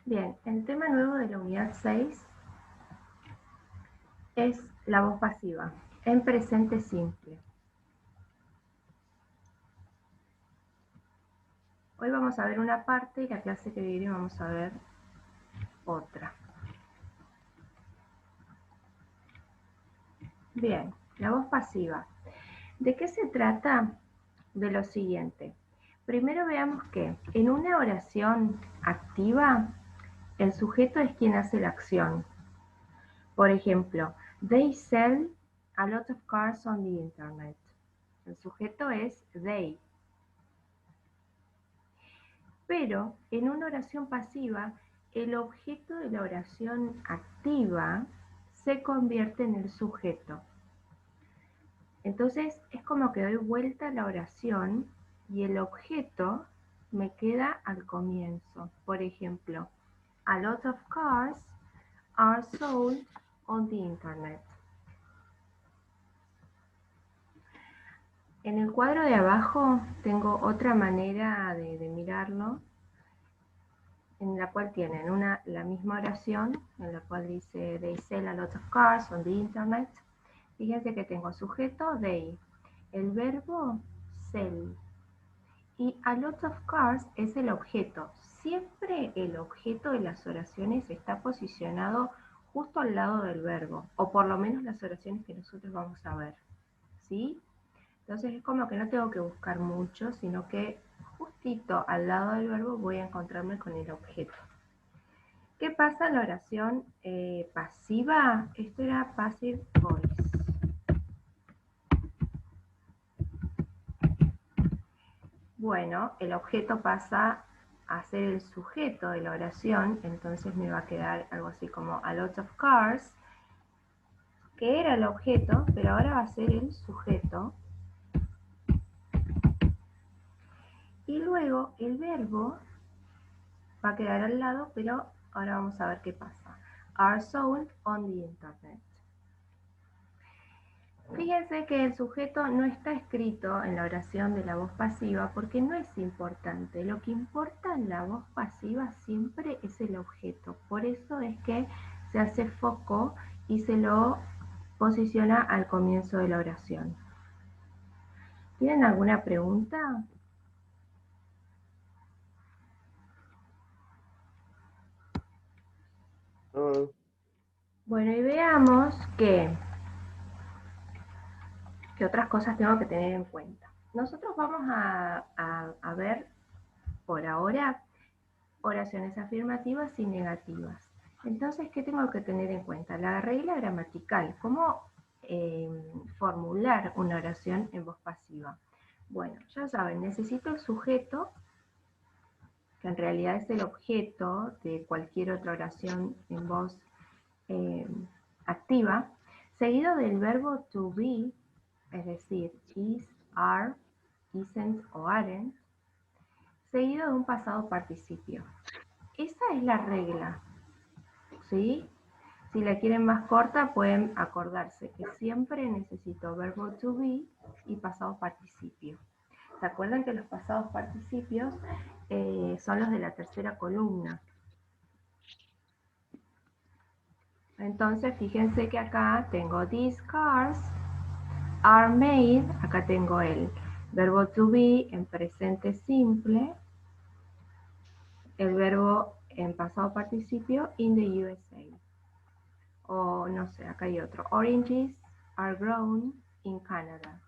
Bien, el tema nuevo de la unidad 6 es la voz pasiva, en presente simple. Hoy vamos a ver una parte y la clase que viene vamos a ver otra. Bien, la voz pasiva. ¿De qué se trata? De lo siguiente. Primero veamos que en una oración activa, el sujeto es quien hace la acción. Por ejemplo, they sell a lot of cars on the internet. El sujeto es they. Pero en una oración pasiva, el objeto de la oración activa se convierte en el sujeto. Entonces es como que doy vuelta a la oración y el objeto me queda al comienzo. Por ejemplo, a lot of cars are sold on the internet. En el cuadro de abajo tengo otra manera de mirarlo, en la cual tienen la misma oración, en la cual dice they sell a lot of cars on the internet. Fíjense que tengo sujeto they, el verbo sell, y a lot of cars es el objeto. Siempre el objeto de las oraciones está posicionado justo al lado del verbo, o por lo menos las oraciones que nosotros vamos a ver, ¿sí? Entonces es como que no tengo que buscar mucho, sino que justito al lado del verbo voy a encontrarme con el objeto. ¿Qué pasa en la oración pasiva? Esto era passive voice. Bueno, el objeto pasa a ser el sujeto de la oración, entonces me va a quedar algo así como a lot of cars, que era el objeto, pero ahora va a ser el sujeto. Y luego el verbo va a quedar al lado, pero ahora vamos a ver qué pasa. Are sold on the internet. Fíjense que el sujeto no está escrito en la oración de la voz pasiva porque no es importante. Lo que importa en la voz pasiva siempre es el objeto. Por eso es que se hace foco y se lo posiciona al comienzo de la oración. ¿Tienen alguna pregunta? Bueno, y veamos qué otras cosas tengo que tener en cuenta. Nosotros vamos a ver por ahora oraciones afirmativas y negativas. Entonces, ¿qué tengo que tener en cuenta? La regla gramatical, ¿cómo formular una oración en voz pasiva? Bueno, ya saben, necesito el sujeto, que en realidad es el objeto de cualquier otra oración en voz activa, seguido del verbo to be, es decir, is, are, isn't o aren't, seguido de un pasado participio. Esa es la regla, ¿sí? Si la quieren más corta, pueden acordarse que siempre necesito verbo to be y pasado participio. ¿Se acuerdan que los pasados participios son los de la tercera columna? Entonces, fíjense que acá tengo these cars are made, acá tengo el verbo to be en presente simple, el verbo en pasado participio in the USA. O no sé, acá hay otro. Oranges are grown in Canada.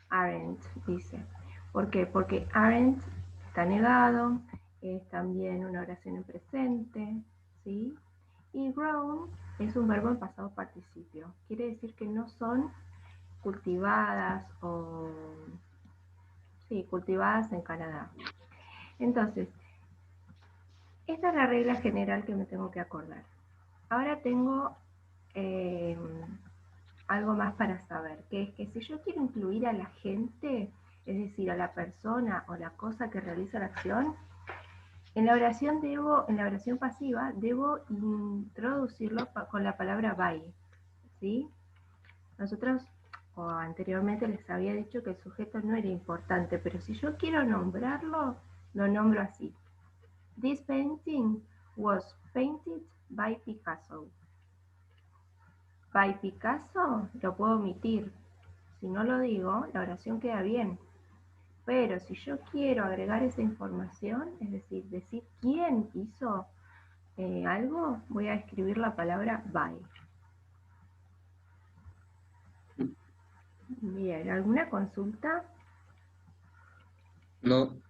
Aren't, dice. ¿Por qué? Porque aren't está negado, es también una oración en presente, ¿sí? Y grown es un verbo en pasado participio. Quiere decir que no son cultivadas o... Sí, cultivadas en Canadá. Entonces, esta es la regla general que me tengo que acordar. Ahora tengo algo más para saber, que es que si yo quiero incluir a la gente, es decir, a la persona o la cosa que realiza la acción, en la oración pasiva, debo introducirlo con la palabra by, ¿sí? Nosotros, o anteriormente les había dicho que el sujeto no era importante, pero si yo quiero nombrarlo, lo nombro así. This painting was painted by Picasso. By Picasso lo puedo omitir. Si no lo digo, la oración queda bien. Pero si yo quiero agregar esa información, es decir quién hizo algo, voy a escribir la palabra by. Bien, ¿alguna consulta? No.